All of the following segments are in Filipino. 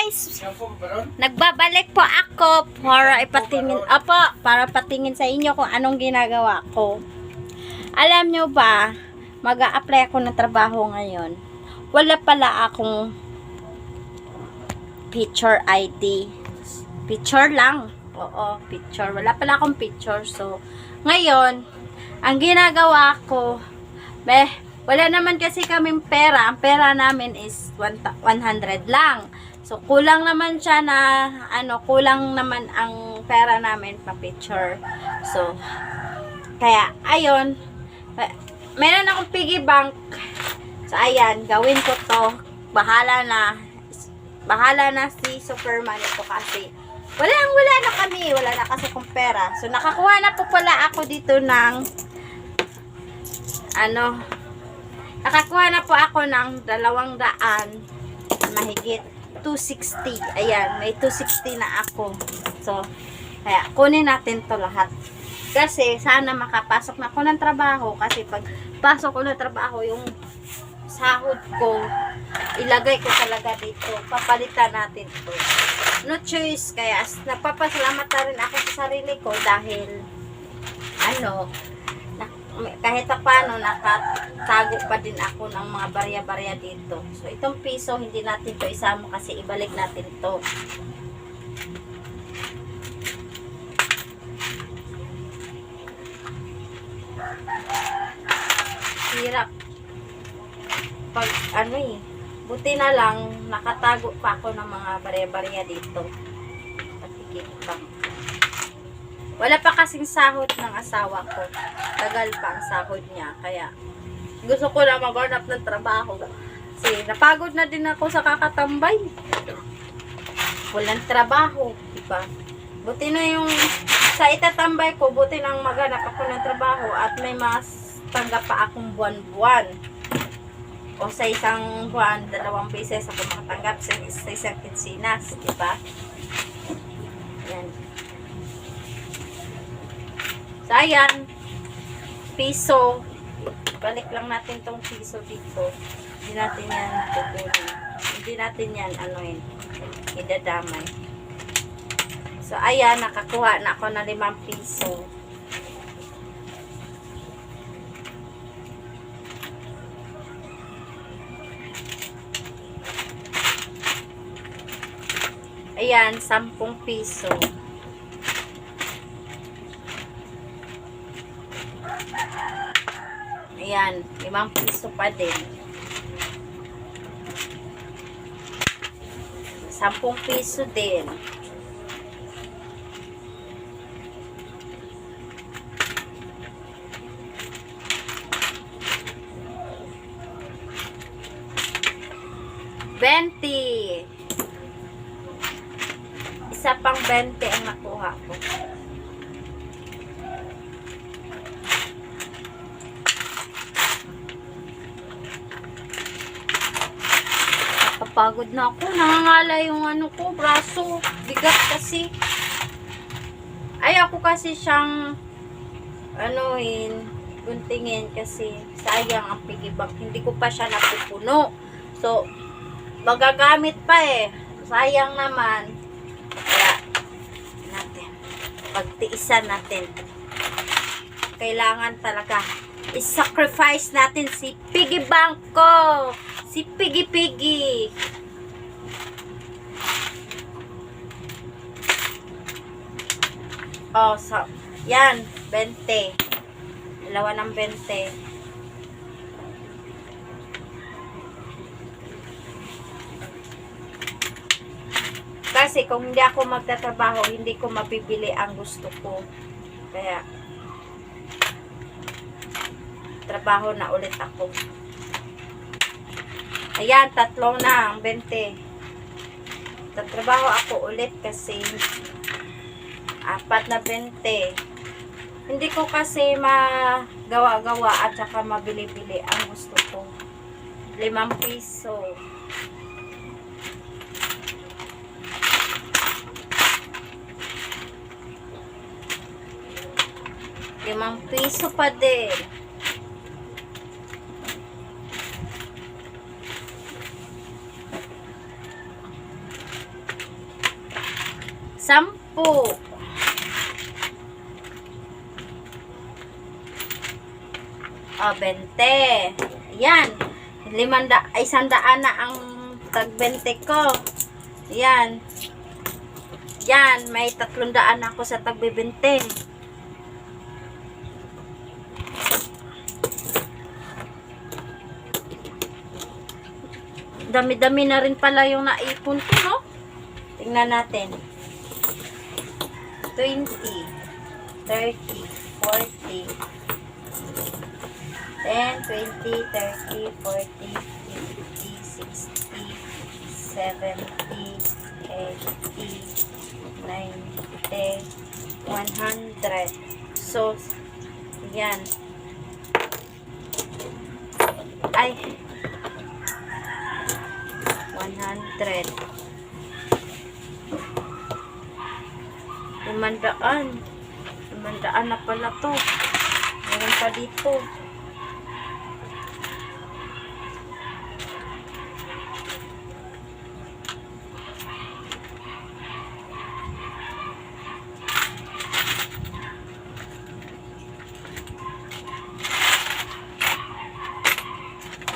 guys! Nagbabalik po ako para ipatingin, para patingin sa inyo kung anong ginagawa ko. Alam nyo ba, mag-a-apply ako ng trabaho ngayon. Wala pala akong picture ID. Picture lang. Oo, picture. Wala pala akong picture. So, ngayon, ang ginagawa ko, wala naman kasi kaming pera. Ang pera namin is 100 lang. So, kulang naman siya na, kulang naman ang pera namin pa picture. So, kaya, ayun, meron akong piggy bank. So, ayan, gawin ko to. Bahala na si Superman ito kasi wala na kami. Wala na kasi kong pera. So, nakakuha na po pala ako dito ng nakakuha na po ako ng 200 mahigit 260. Ayan, may 260 na ako. So, kaya kunin natin to lahat. Kasi sana makapasok na ako ng trabaho. Kasi pag pasok ko ng trabaho, yung sahod ko, ilagay ko talaga dito. Papalitan natin to. No choice. Kaya napapasalamat na rin ako sa sarili ko dahil kahit paano nakatago pa din ako ng mga barya-barya dito. So, itong piso, hindi natin to isama kasi ibalik natin to. Hirap. Pag buti na lang, nakatago pa ako ng mga barya-barya dito. Patikit pa. Wala pa kasing sahod ng asawa ko. Tagal pa ang sahod niya. Kaya, gusto ko na maghanap ng trabaho. Kasi, napagod na din ako sa kakatambay. Walang trabaho. Diba? Buti na yung sa itatambay ko, buti nang maghanap ako ng trabaho at may mas tanggap pa akong buwan-buwan. O sa isang buwan, 2 beses ako makatanggap sa isang kinsinas. Diba? Yan. So, ayan, piso. Balik lang natin tong piso dito. Hindi natin yan kukunin. Hindi natin yan, idadamay. So, ayan, nakakuha na ako ng 5 piso. Ayan, 10 piso. Ayan, 5 piso pa din. 10 piso din. $20. Isa pang 20 ang nakuha ko. Pagod na ako. Nangangala yung braso. Bigat kasi. Ayaw ko kasi siyang guntingin kasi sayang ang piggy bank. Hindi ko pa siya napupuno. So, magagamit pa sayang naman. Kaya, pagtiisan natin. Kailangan talaga i-sacrifice natin si piggy bank ko. Si Piggy. Oh, so, yan, 20. Dalawa ng 20. Kasi kung hindi ako magtatrabaho, hindi ko mapipili ang gusto ko. Kaya, trabaho na ulit ako. Ayan, 3 na ang 20. Tatrabaho ako ulit kasi 4 na 20. Hindi ko kasi magawa-gawa at saka mabili-bili ang gusto ko. 5 piso. ₱5 pa din. 10. O, 20. Yan. 100 na ang tag 20 ko. Yan. Yan. May 300 ako sa tag 20. Dami-dami na rin pala yung naipon ko, no? Tingnan natin. 20, 30, 40, 10, 20, 30, 40, 50, 60, 70, 80, 90, 100. So, yan. Ay, 100. 500 na pala to. Meron pa dito.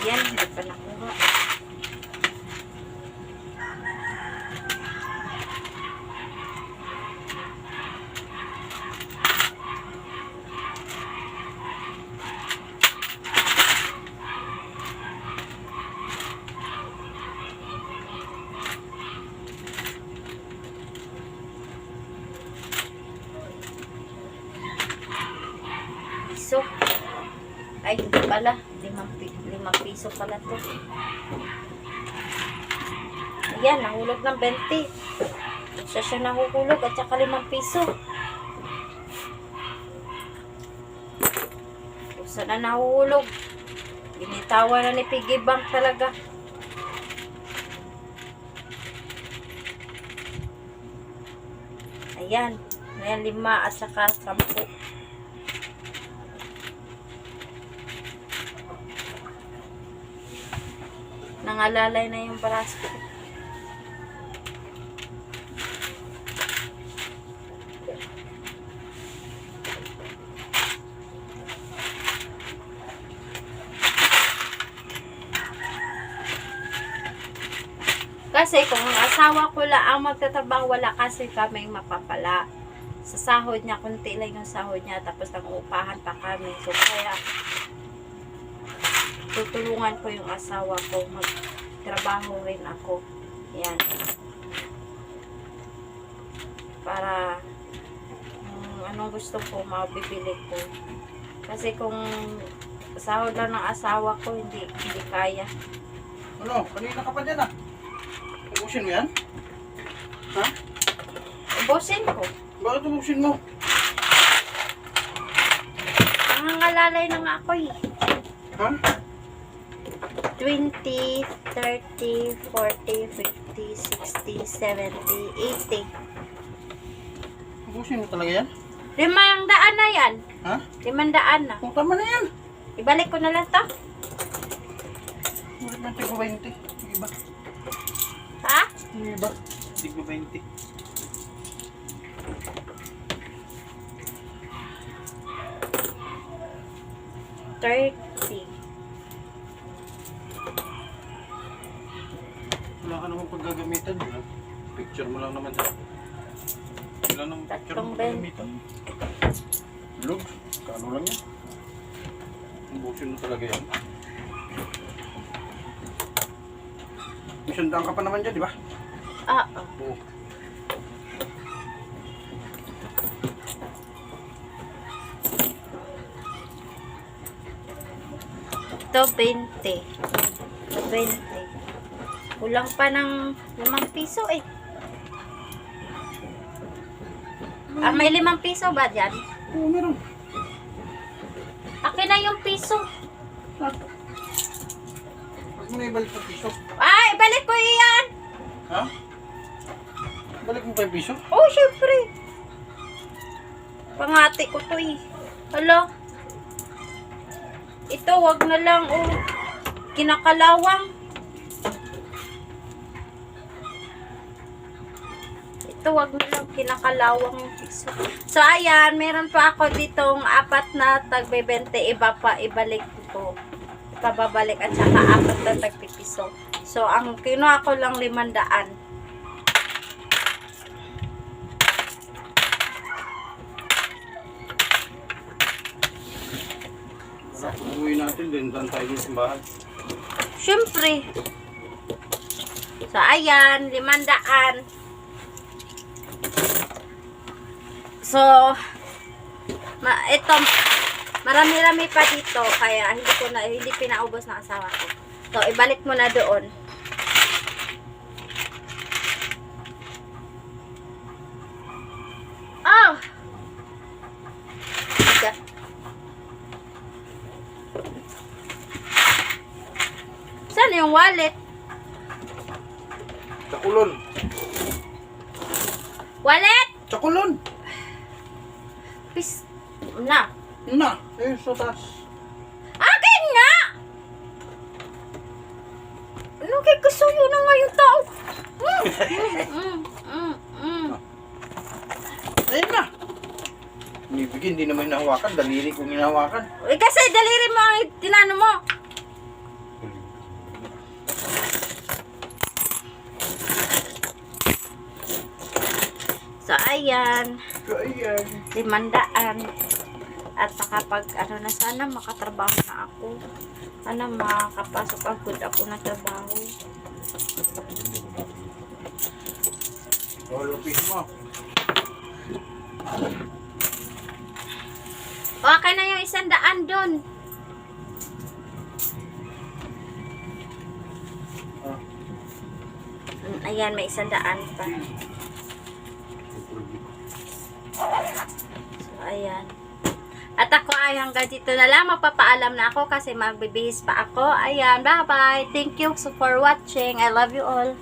Yan, hindi pa nakuha. Piso. Ay, hindi pala. 5 piso pala to. Ayan, nahulog ng 20. Siya nahuhulog at saka 5 piso. Kung saan na nahuhulog. Binitawan na ni Piggy Bank talaga. Ayan. Ayan, 5 at saka 10. Nangalalay na yung braso ko. Kasi kung ang asawa ko lang ang magtatrabaho, wala kasi kaming mapapala. Sa sahod niya, kunti lang yung sahod niya, tapos nang-uupahan pa kami. So, kaya tutulungan ko yung asawa ko, magtrabaho rin ako. Yan. Para anong gusto ko, mabibili ko. Kasi kung sahod lang ng asawa ko, hindi kaya. Ano? Kanina ka pa dyan ah. Ubusin mo yan? Ha? Ubusin ko. Bakit ubusin mo? Nangangalalay na nga ako eh. Ha? 20, 30, 40, 50, 60, 70, 80. Ubusin mo talaga yan? 500 na yan. Ha? 500 na. Kung tama na yan. Ibalik ko na lang to. Bakit man tigbo 20? Yung iba. Ha? Yung iba. Tigbo 20. Wala ka namang paggagamitan yun. Picture mo lang naman. Wala namang picture mo paggagamitan. Log, kano lang yan. Ubusin mo talaga yan. May sandaan ka pa naman dyan, di ba? Oo. Ito, 20. 20. Kulang pa ng 5 piso eh. May 5 piso ba dyan? Oo, meron. Akin na yung piso. Huwag mo na ibalik sa piso. Ay, balik ko iyan. Ha? Balik mo pa yung piso? Oh, syempre. Pangati ko to eh. Hala. Ito, wag na lang. Oh, kinakalawang. Ito, wag na lang kinakalawang yung piso. So, ayan, meron pa ako ditong 4 na tag-20, iba pa, ibalik ko. Ipababalik at saka 4 na tag-piso. So, ang kinuha ko lang 500. Uwi natin din, daan tayo din sa bahay. Siyempre. So, ayan, 500. So, ito, marami-rami pa dito, kaya hindi pinaubos ng asawa ko. So, ibalik mo na doon. Oh! Bigat. Saan yung wallet? Tsakulon! Wallet! Tsakulon! Pis... Na. Na! Eh, sa taas. Akin nga! Ano kay kasuyo na nga yung tao? Ayun na! Ibigin, hindi naman hinahawakan. Daliri kong hinahawakan. Eh, kasi daliri mo ang tinano mo. So, ayan. Ayan. 500. At nakapag, na sana makatrabaho na ako. Sana makakapasok agad ako na trabaho. Oh, lupis mo. Okay na yung 100 doon. Ayan, may 100 pa. So, ayan. At ako ay hanggang dito na lang. Magpapaalam na ako kasi magbibihis pa ako. Ayan, bye-bye. Thank you for watching. I love you all.